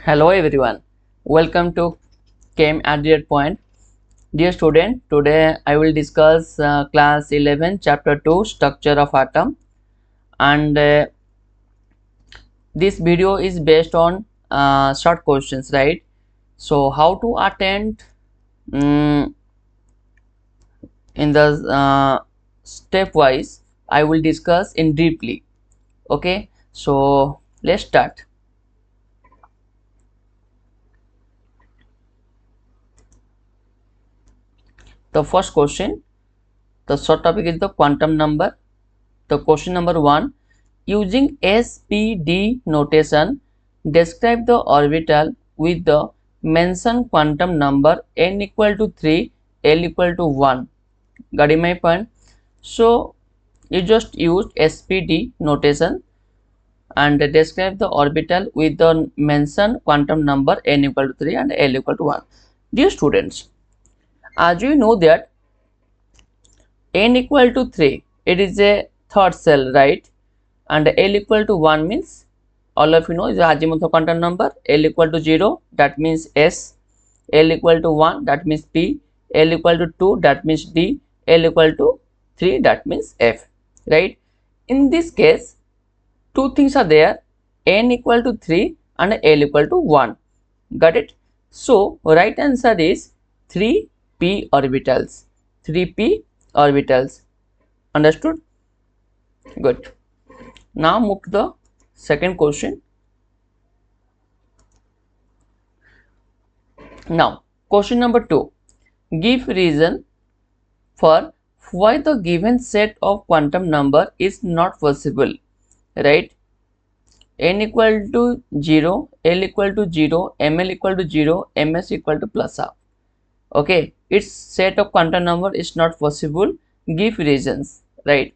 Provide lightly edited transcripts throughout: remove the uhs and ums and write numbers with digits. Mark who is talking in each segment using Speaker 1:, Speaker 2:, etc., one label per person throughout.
Speaker 1: Hello everyone, welcome to Chem at the Point. Dear student, today I will discuss class 11 chapter 2 structure of atom, and this video is based on short questions, right? So how to attend in the stepwise I will discuss in deeply. Okay, so let's start. The first question, the short topic is the quantum number. The question number 1, using SPD notation, describe the orbital with the mentioned quantum number n equal to 3, L equal to 1. Got my point? So you just use SPD notation and describe the orbital with the mentioned quantum number n equal to 3 and L equal to 1. Dear students, as you know that n equal to 3, it is a third cell, right? And L equal to 1 means all of you know is the azimuth quantum number. L equal to 0, that means S. L equal to 1, that means P. L equal to 2, that means D. L equal to 3, that means F, right? In this case, two things are there, n equal to 3 and L equal to 1. Got it? So right answer is 3p orbitals. 3p orbitals. Understood? Good. Now move to the second question. Now question number 2, give reason for why the given set of quantum number is not possible, right? N equal to 0, L equal to 0, ML equal to 0, MS equal to plus half. Okay, its set of quantum number is not possible. Give reasons, right?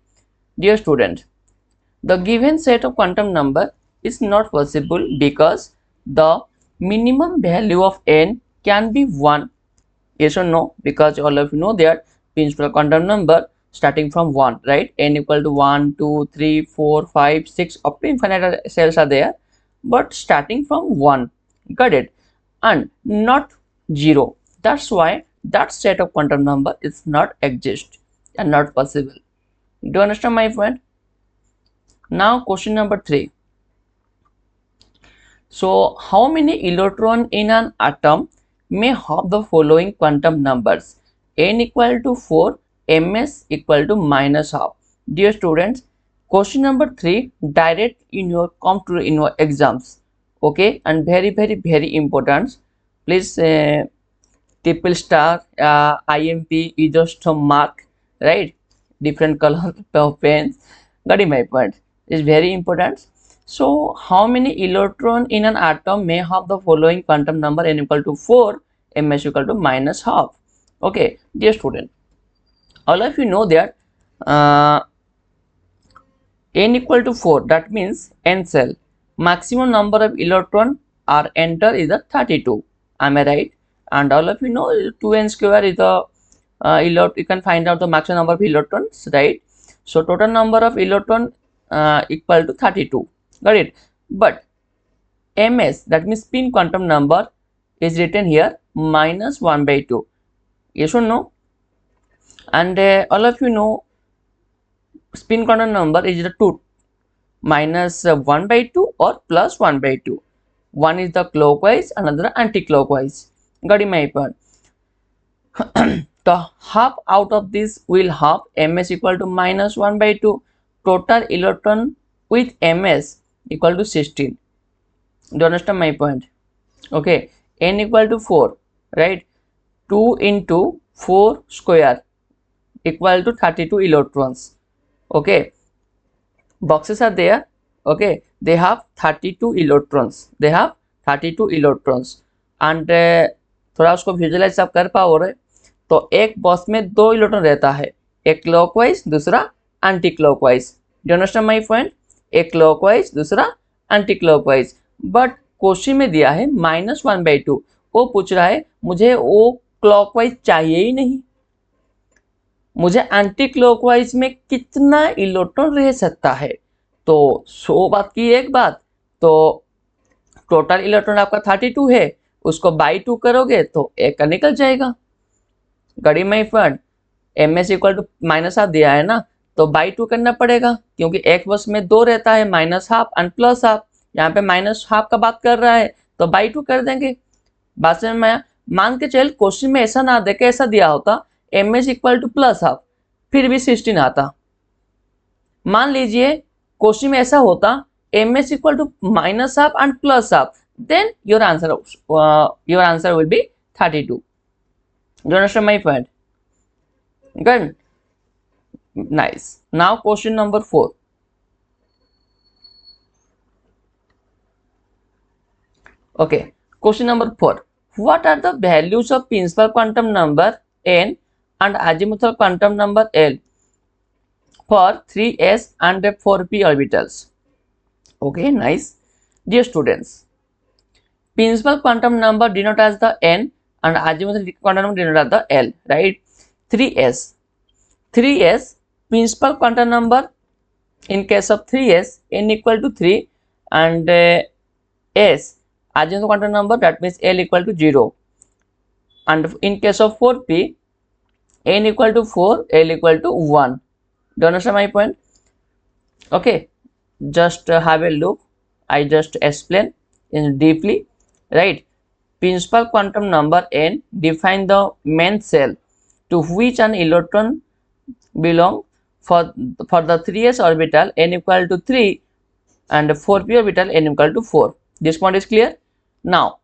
Speaker 1: Dear student, the given set of quantum number is not possible because the minimum value of n can be 1. Yes or no? Because all of you know that principal quantum number starting from 1, right? N equal to 1, 2, 3, 4, 5, 6 up to infinite cells are there, but starting from 1. Got it? And not 0. That's why that set of quantum number is not exist and not possible. Do you understand my point? Now question number 3. So how many electrons in an atom may have the following quantum numbers? N equal to 4, ms equal to minus half. Dear students, question number 3 direct in your come to in your exams. Okay, and very important. Please triple star IMP is just a mark, right? Different color of pens. Got my point? It's very important. So how many electron in an atom may have the following quantum number n equal to 4, ms equal to minus half. Okay, dear student, all of you know that n equal to 4, that means n cell maximum number of electron are enter is a 32. Am I right? And all of you know 2n square is the you can find out the maximum number of electrons, right? So total number of electron equal to 32. Got it? But ms, that means spin quantum number, is written here minus 1 by 2. Yes or no? And all of you know spin quantum number is the 2, minus 1 by 2 or plus 1 by 2. One is the clockwise, another anti-clockwise. Got my point? The half out of this will have ms equal to minus 1 by 2. Total electron with ms equal to 16. Do you understand my point? Okay, n equal to 4, right? 2 into 4 square equal to 32 electrons. Okay, boxes are there. Okay, they have 32 electrons. They have 32 electrons. And थोड़ा उसको visualise आप कर पाओ रहे तो एक box में 2 electron रहता है, एक क्लॉकवाइज दूसरा anti clockwise. Do understand my point? एक क्लॉकवाइज दूसरा एंटी क्लॉकवाइज. बट क्वेश्चन में दिया है माइनस 1 by 2. वो पूछ रहा है मुझे वो क्लॉकवाइज चाहिए ही नहीं, मुझे एंटी क्लॉकवाइज में कितना इलेक्ट्रॉन रह सकता है. तो 100 बात की एक बात, तो टोटल इलेक्ट्रॉन आपका 32 है, उसको बाई 2 करोगे तो एक का निकल जाएगा। Got it my friend, M S equal to minus half दिया है ना, तो बाई 2 करना पड़ेगा, क्योंकि एक बस में 2 रहता है, minus half and plus half. यहाँ पे माइनस हाफ का बात कर रहा है तो बाई 2 कर देंगे। बात से मैं मान के चल क्वेश्चन में ऐसा ना देके ऐसा दिया होता M S equal to plus half, फिर भी 16 आता। मान लीजिए क्वेश्चन में ऐसा होता M S equal to minus half and plus half, then your answer will be 32. Do you understand my point? Good, nice. Now question number 4. Okay, question number 4. What are the values of principal quantum number n and azimuthal quantum number l for 3s and 4p orbitals? Okay, nice. Dear students, principal quantum number denoted as the n and azimuthal quantum number denoted as the l, right? 3s principal quantum number. In case of 3s, n equal to 3 and s azimuthal quantum number, that means l equal to 0. And in case of 4p, n equal to 4, l equal to 1. Do you understand my point? Okay, just have a look. I just explain in deeply. Right, principal quantum number n define the main cell to which an electron belong. For the 3s orbital, n equal to 3 and 4p orbital, n equal to 4. This point is clear. Now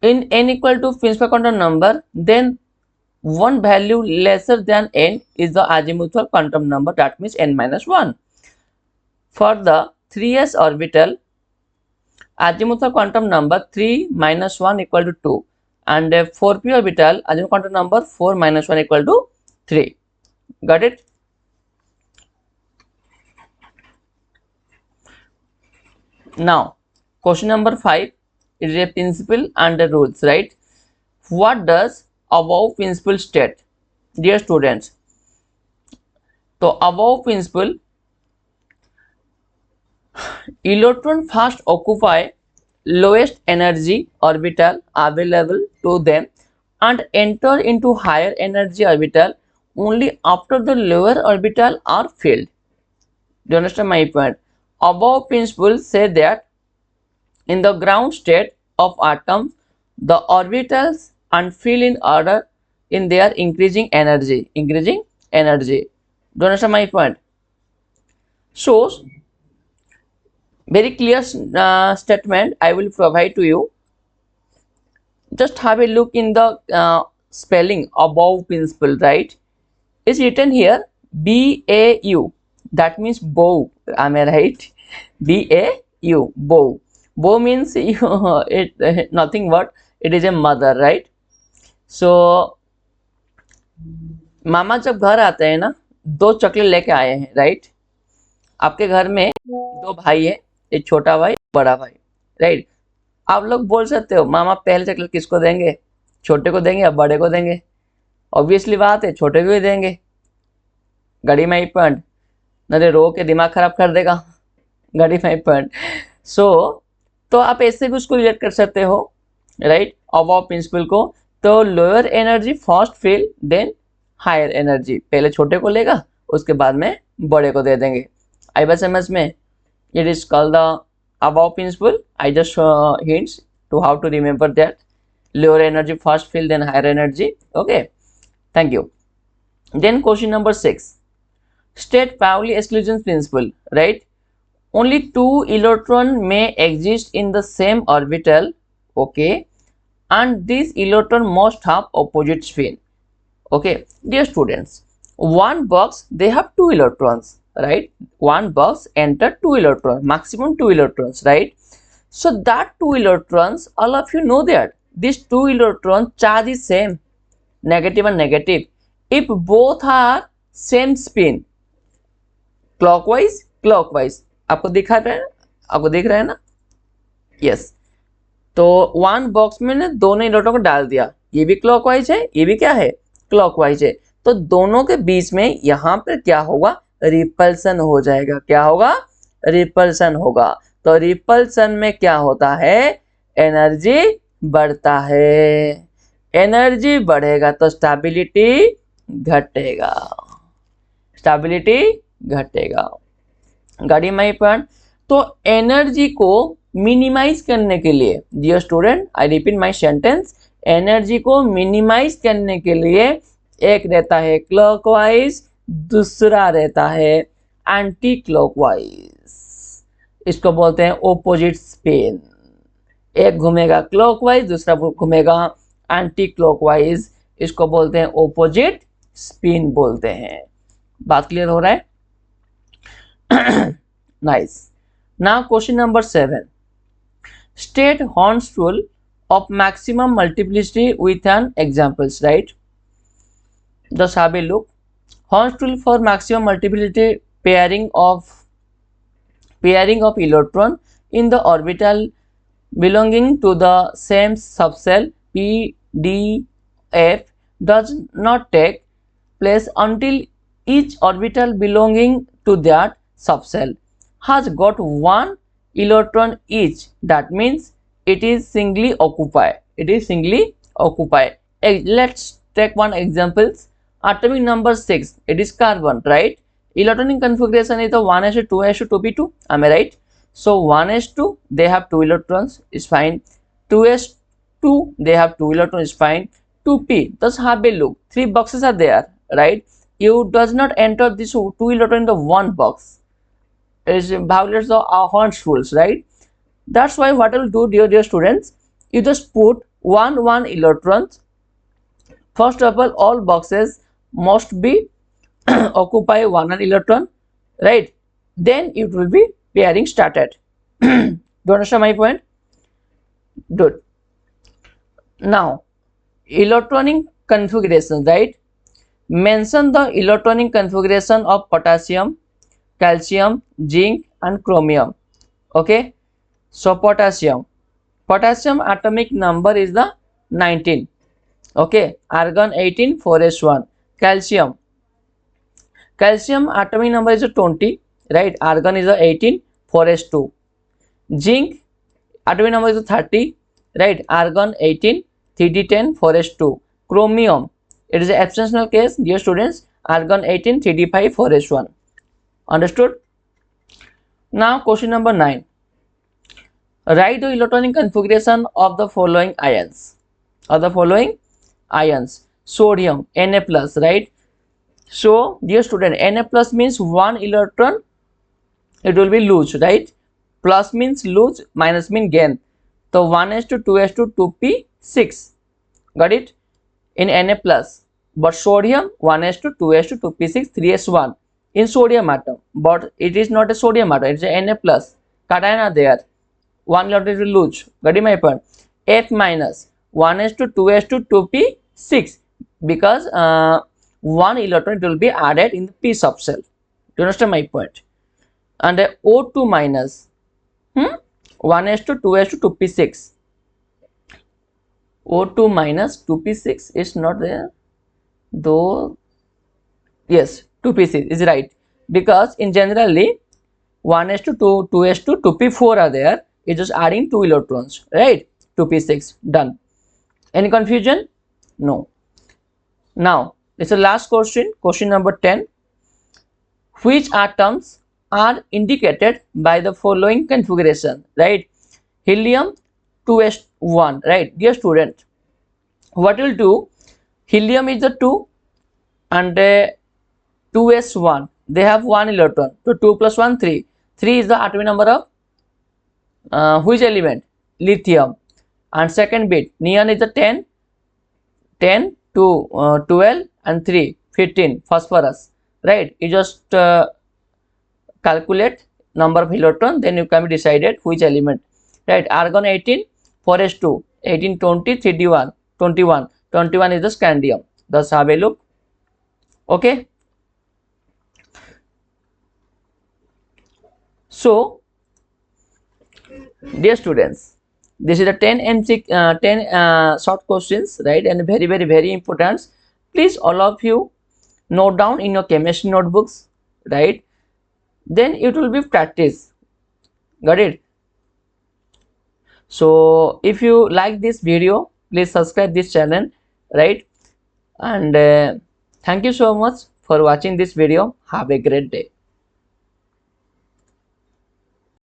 Speaker 1: in n equal to principal quantum number, then one value lesser than n is the azimuthal quantum number, that means n minus 1. For the 3s orbital, azimuthal quantum number 3 minus 1 equal to 2 and 4p orbital azimuthal quantum number 4 minus 1 equal to 3. Got it? Now question number 5 is a principle and the rules, right? What does above principle state? Dear students, so above principle, electron first occupy lowest energy orbital available to them and enter into higher energy orbital only after the lower orbital are filled. Do you understand my point? Above principle say that in the ground state of atoms, the orbitals unfill in order in their increasing energy. Do you understand my point? So very clear statement I will provide to you. Just have a look in the spelling above principle, right? It's written here BAU, that means bow. Am I right? BAU, bow. Bow means it nothing but it is a mother, right? So मामा जब घर आते हैं ना, 2 चकले लेके आए हैं, right? आपके घर में 2 भाई है, एक छोटा भाई, बड़ा भाई, राइट? आप लोग बोल सकते हो मामा पहले चॉकलेट किसको देंगे, छोटे को देंगे या बड़े को देंगे? ऑब्वियसली बात है छोटे को ही देंगे। गड़ी माई पॉइंट, न रो के दिमाग खराब कर देगा। गड़ी माई पॉइंट। सो तो आप ऐसे भी उसको रिलेट कर सकते हो, राइट? अबव प्रिंसिपल को, तो lower energy first fill then higher energy, पहले छोटे को लेगा उसके बाद में बड़े को दे देंगे। आई बात समझ में? It is called the above principle. I just hints to how to remember that. Lower energy first fill then higher energy. Okay, thank you. Then question number 6. State Pauli exclusion principle, right? Only 2 electrons may exist in the same orbital, okay, and this electron must have opposite spin. Okay, dear students, one box they have 2 electrons, right? One box enter 2 electrons, maximum 2 electrons, right? So that 2 electrons, all of you know that these 2 electrons charge is same, negative and negative. If both are same spin, clockwise clockwise, आपको दिखा रहा है, आपको दिख रहा है ना? Yes. तो वन बॉक्स में ने दोनों इलेक्ट्रॉन को डाल दिया, ये भी क्लॉकवाइज है, ये भी क्या है, क्लॉकवाइज है। तो दोनों के बीच में यहाँ पर क्या होगा, रिपल्सन हो जाएगा। क्या होगा, रिपल्सन होगा। तो रिपल्सन में क्या होता है, एनर्जी बढ़ता है, एनर्जी बढ़ेगा तो स्टेबिलिटी घटेगा, स्टेबिलिटी घटेगा। Got it my point. तो एनर्जी को मिनिमाइज करने के लिए, dear student I repeat my sentence, energy को मिनिमाइज करने के लिए एक रहता है क्लॉकवाइज, दूसरा रहता है एंटी क्लॉकवाइज, इसको बोलते हैं ओपोजिट स्पिन। एक घूमेगा क्लॉकवाइज, दूसरा घूमेगा एंटी क्लॉकवाइज, इसको बोलते हैं ओपोजिट स्पिन बोलते हैं। बात क्लियर हो रहा है? Nice. Now question number 7, state horns rule of maximum multiplicity with an examples, right? Just have a look. Horn's rule for maximum multiplicity pairing of electron in the orbital belonging to the same subcell P D F does not take place until each orbital belonging to that subcell has got one electron each. That means it is singly occupied. It is singly occupied. Let's take one examples. Atomic number 6. It is carbon, right? Electronic configuration is the 1s2 2s2 2p2. Am I right? So 1s2 they have 2 electrons is fine. 2s2 they have 2 electrons is fine. 2p. Just have a look. 3 boxes are there, right? You does not enter this 2 electron in the one box. It is violates the Horn's rules, right? That's why what I will do, dear students, you just put one electrons. First of all boxes must be occupy one electron, right? Then it will be pairing started. Do you understand my point? Good. Now, electronic configuration, right? Mention the electronic configuration of potassium, calcium, zinc and chromium. Okay. So potassium atomic number is the 19. Okay, argon 18 4s1. Calcium atomic number is 20, right? Argon is 18 4s2. Zinc atomic number is 30, right? Argon 18 3d10 4s2. Chromium, it is an abstentional case, dear students. Argon 18 3d5 4s1. Understood? Now question number 9. Write the electronic configuration of the following ions. Sodium Na plus, right? So dear student, Na plus means 1 electron, it will be loose, right? Plus means loose, minus means gain. So 1s2 2s2 2p6. Got it? In Na plus. But sodium 1s2 2s2 2p6 3s1 in sodium atom. But it is not a sodium atom, it is a Na plus. Cation are there. 1 electron will lose. Got it my point? F minus 1s2 2s2 2p6 because 1 electron will be added in the p subcell. Do you understand my point? And O2 minus 1s2 2s2 2p6. O2 minus 2p6 is not there, though. Yes, 2p6 is right because in generally 1s2 2s2 2p4 are there. It's just adding 2 electrons, right? 2p6 done. Any confusion? No. Now it's the last question, question number 10. Which atoms are indicated by the following configuration, right? Helium 2s1, right? Dear student, what will do? Helium is the 2 and 2s1, they have 1 electron. So 2 plus 1 3. 3 is the atomic number of which element? Lithium. And second bit, neon is the 10 to 12 and 3 15 phosphorus, right? You just calculate number of electron, then you can be decided which element, right? Argon 18 4s2 18 20 3d1 21 is the scandium. Thus have a look. Okay, so dear students, this is the 10 short questions, right? And very important. Please all of you note down in your chemistry notebooks, right? Then it will be practice. Got it? So if you like this video, please subscribe this channel, right? And thank you so much for watching this video. Have a great day.